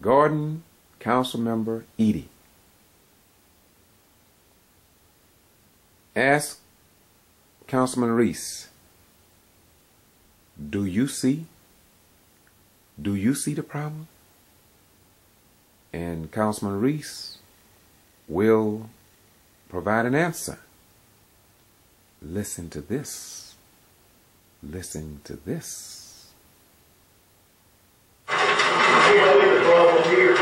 Gordon Council Member Edie asked Councilman Reese, do you see the problem? And Councilman Reese will provide an answer. Listen to this. Listen to this. You see the problem here.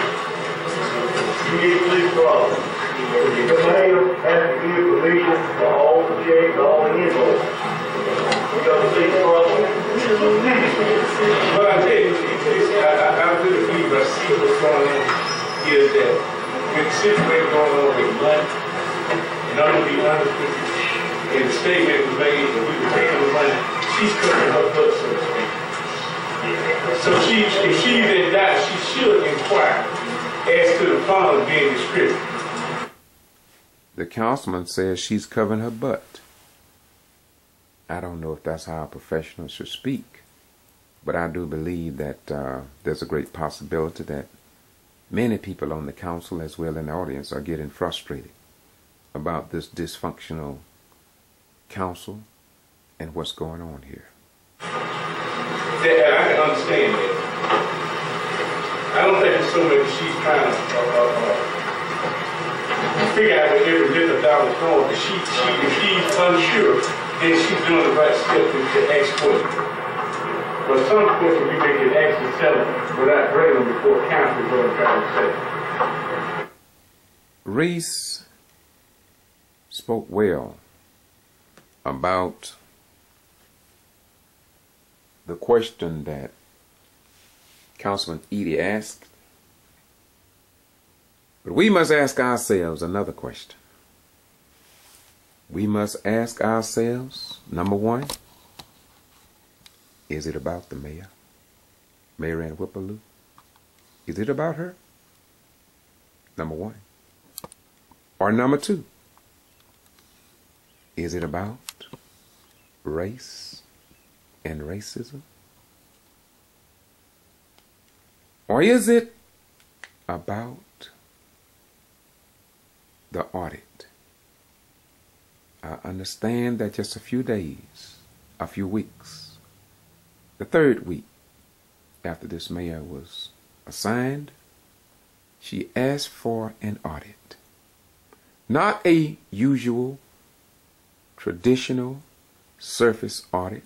You need to see the problem. The mayor has to give permission for all the checks, all the invoices. You got to see the problem. Well, I tell you, I really believe I see what's going on here is that with the situation going on with money, and I'm going to be honest with you, and the statement was made that we were taking the money, she's covering her butt, so to speak. So if she's in doubt, she should inquire as to the funds being distributed. The councilman says she's covering her butt. I don't know if that's how a professional should speak, but I do believe that there's a great possibility that many people on the council as well in the audience are getting frustrated about this dysfunctional council and what's going on here. Yeah, I can understand that. I don't think it's so much she's trying to figure out where every little dollar's going, but if she's unsure, then she's doing the right step to ask questions. But some questions we make it actually tell them without bringing them before council is what I'm trying to say. Reese spoke well about the question that Councilman Edie asked. But we must ask ourselves another question. We must ask ourselves, number one, is it about the mayor, Mayor Ann Whipperloo? Is it about her? Number one. Or number two, is it about race and racism? Or is it about the audit? I understand that just a few days, a few weeks, the third week after this mayor was assigned, she asked for an audit. Not a usual, traditional surface audit,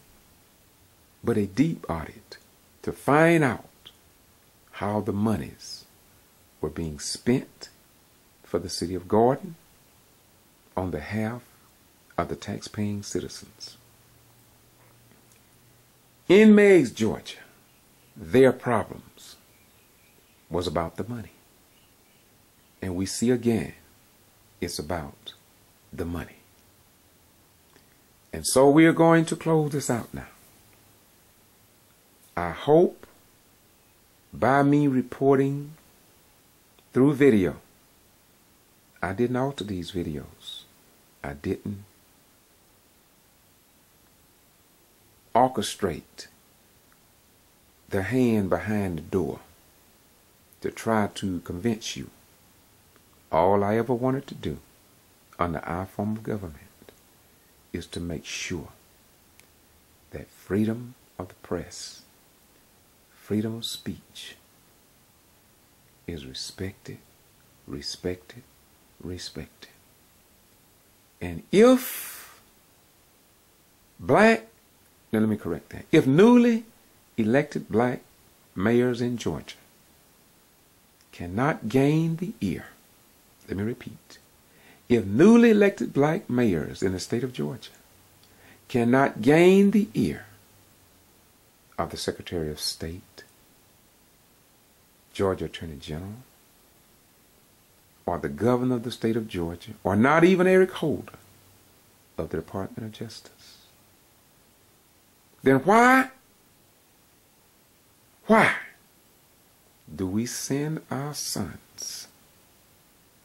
but a deep audit to find out how the monies were being spent for the city of Gordon on behalf of the tax-paying citizens. In Meigs, Georgia, their problems was about the money. And we see again, it's about the money. And so we are going to close this out now. I hope by me reporting through video, I didn't alter these videos. I didn't orchestrate the hand behind the door to try to convince you. All I ever wanted to do under our form of government is to make sure that freedom of the press, freedom of speech is respected, respected, respected. And if black, now let me correct that, if newly elected black mayors in Georgia cannot gain the ear, let me repeat, if newly elected black mayors in the state of Georgia cannot gain the ear of the Secretary of State, Georgia Attorney General, or the governor of the state of Georgia, or not even Eric Holder of the Department of Justice, then why do we send our sons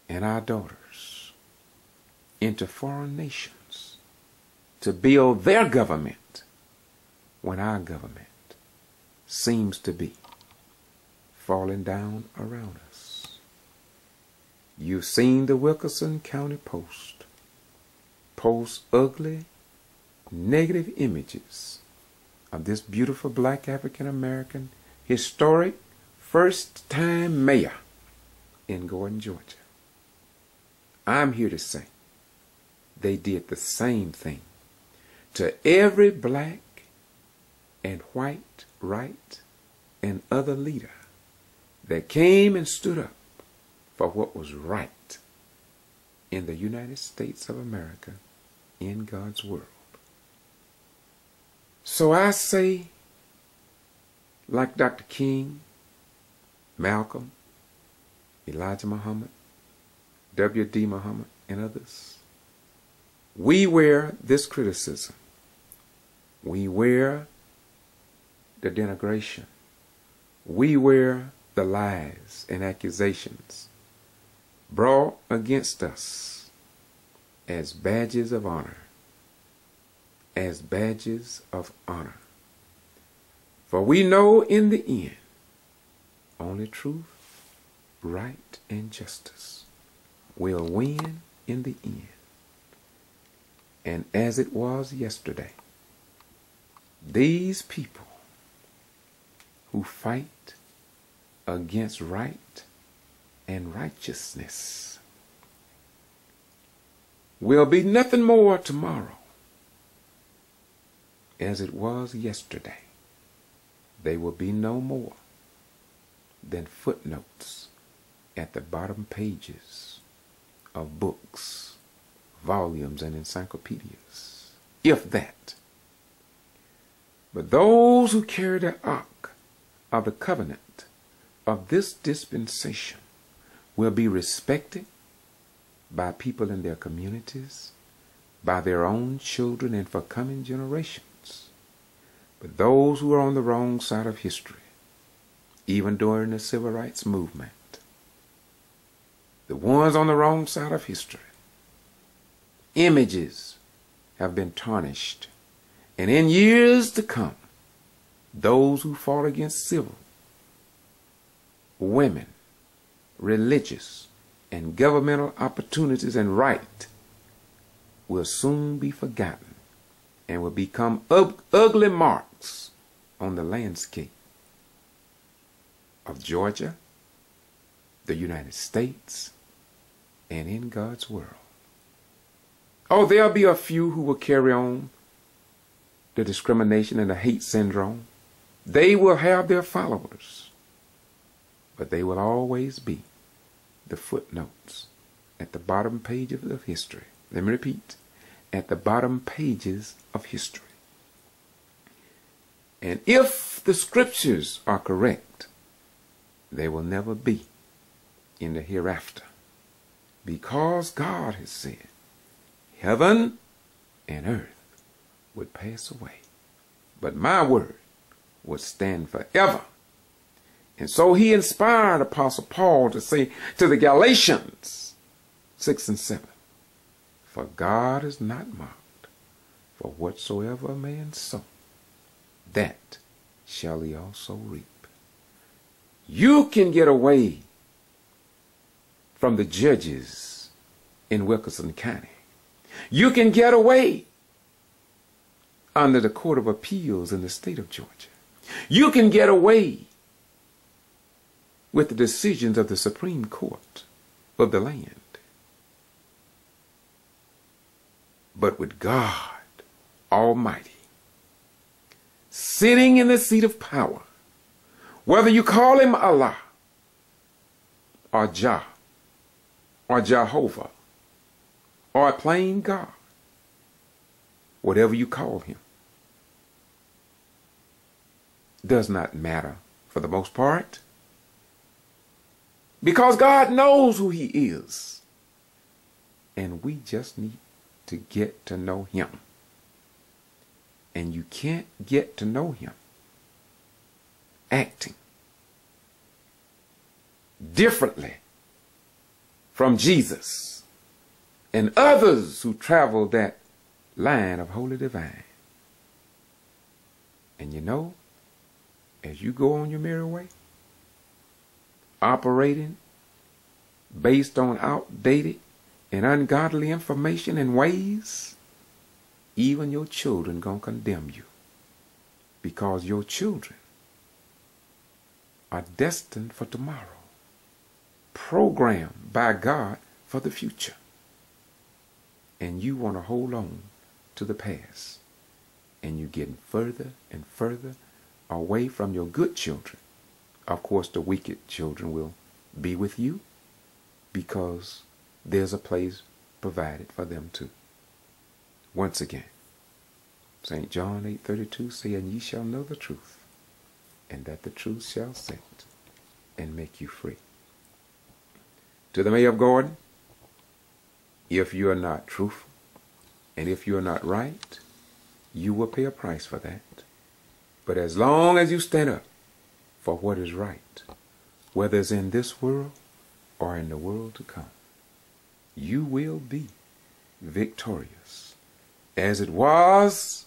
and our daughters into foreign nations to build their government when our government seems to be falling down around us. You've seen the Wilkerson County Post post ugly, negative images of this beautiful black African American historic first-time mayor in Gordon, Georgia. I'm here to say they did the same thing to every black and white, right, and other leader that came and stood up for what was right in the United States of America, in God's world. So I say, like Dr. King, Malcolm, Elijah Muhammad, W.D. Muhammad, and others, we wear this criticism. We wear the denigration. We wear the lies and accusations brought against us as badges of honor. As badges of honor. For we know in the end, only truth, right, and justice will win in the end. And as it was yesterday, these people who fight against right and righteousness will be nothing more tomorrow. As it was yesterday, they will be no more than footnotes at the bottom pages of books, volumes, and encyclopedias, if that. But those who carry the ark of the covenant of this dispensation will be respected by people in their communities, by their own children, and for coming generations. But those who are on the wrong side of history, even during the civil rights movement, the ones on the wrong side of history, images have been tarnished. And in years to come, those who fought against civil, women, religious, and governmental opportunities and right will soon be forgotten and will become ugly marks on the landscape of Georgia, the United States, and in God's world. Oh, there'll be a few who will carry on the discrimination and the hate syndrome. They will have their followers, but they will always be the footnotes at the bottom page of history. Let me repeat, at the bottom pages of history. And if the scriptures are correct, they will never be in the hereafter, because God has said, heaven and earth would pass away, but my word would stand forever. And so he inspired Apostle Paul to say to the Galatians 6 and 7, for God is not mocked, for whatsoever a man sow, that shall he also reap. You can get away from the judges in Wilkerson County. You can get away under the Court of Appeals in the state of Georgia. You can get away with the decisions of the Supreme Court of the land. But with God Almighty sitting in the seat of power, whether you call him Allah or Jah or Jehovah or a plain God, whatever you call him, does not matter for the most part, because God knows who he is, and we just need to get to know him. And you can't get to know him acting differently from Jesus and others who travel that line of holy divine. And you know, as you go on your merry way, operating based on outdated and ungodly information and ways, even your children gonna condemn you, because your children are destined for tomorrow, programmed by God for the future. And you want to hold on to the past, and you're getting further and further away from your good children. Of course, the wicked children will be with you, because there's a place provided for them too. Once again, St. John 8:32 saying, ye shall know the truth, and that the truth shall set and make you free. To the Mayor of Gordon, if you are not truthful, and if you are not right, you will pay a price for that. But as long as you stand up for what is right, whether it's in this world or in the world to come, you will be victorious, as it was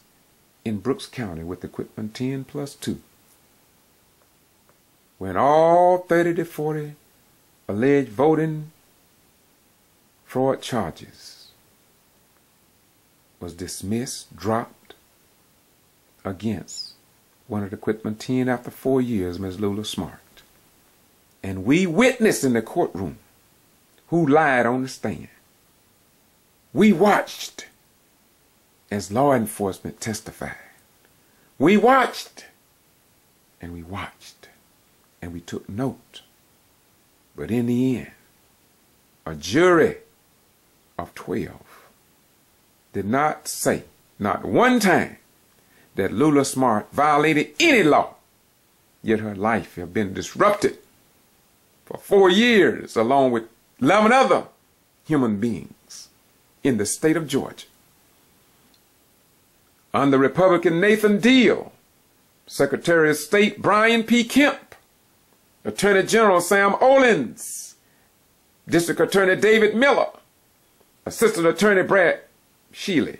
in Brooks County with equipment 10+2, when all 30 to 40 alleged voting fraud charges was dismissed, dropped against one of the equipment 10 after 4 years, Ms. Lula Smart. And we witnessed in the courtroom who lied on the stand. We watched as law enforcement testified. We watched and we watched and we took note. But in the end, a jury of 12 did not say, not one time, that Lula Smart violated any law, yet her life had been disrupted for 4 years, along with 11 other human beings in the state of Georgia. Under Republican Nathan Deal, Secretary of State Brian P. Kemp, Attorney General Sam Olens, District Attorney David Miller, Assistant Attorney Brad Shealy,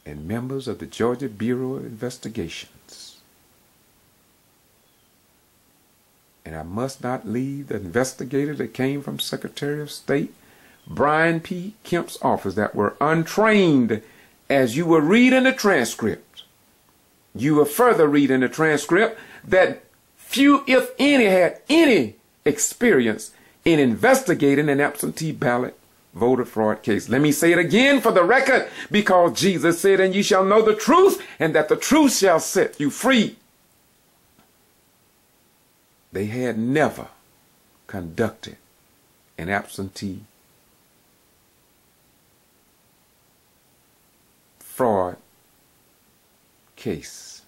and members of the Georgia Bureau of Investigations. And I must not leave the investigator that came from Secretary of State Brian P. Kemp's office that were untrained. As you will read in the transcript, you will further read in the transcript that few, if any, had any experience in investigating an absentee ballot voter fraud case. Let me say it again for the record, because Jesus said, and ye shall know the truth, and that the truth shall set you free. They had never conducted an absentee fraud case.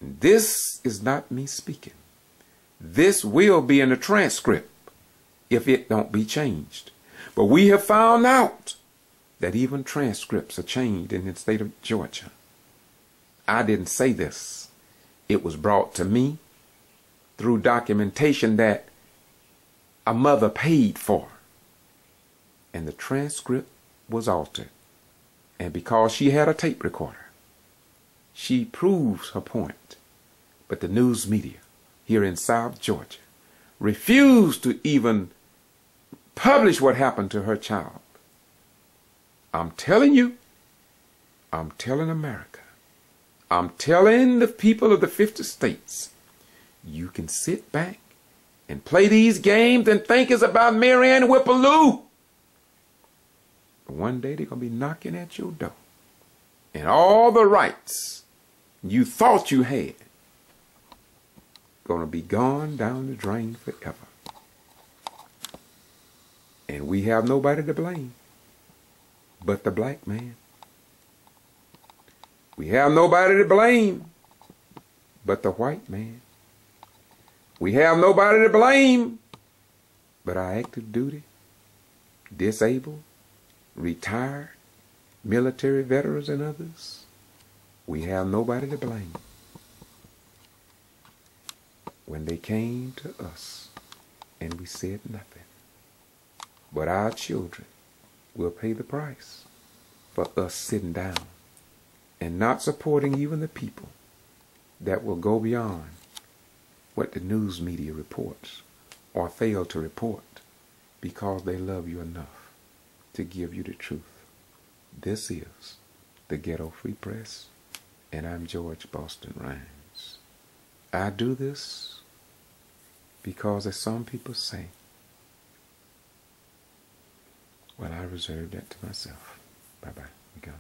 This is not me speaking. This will be in the transcript if it don't be changed. But we have found out that even transcripts are changed in the state of Georgia. I didn't say this. It was brought to me through documentation that a mother paid for. And the transcript was altered. And because she had a tape recorder, she proves her point. But the news media here in South Georgia refused to even publish what happened to her child. I'm telling you, I'm telling America, I'm telling the people of the 50 states, you can sit back and play these games and think it's about Marianne Whipperloo. But one day they're going to be knocking at your door. And all the rights you thought you had going to be gone down the drain forever. And we have nobody to blame but the black man. We have nobody to blame but the white man. We have nobody to blame but our active duty, disabled, retired, military veterans and others. We have nobody to blame. When they came to us and we said nothing, but our children will pay the price for us sitting down and not supporting even the people that will go beyond what the news media reports or fail to report because they love you enough to give you the truth. This is the Ghetto Free Press, and I'm George Boston Rhymes. I do this because, as some people say, well, I reserve that to myself. Bye-bye. We go.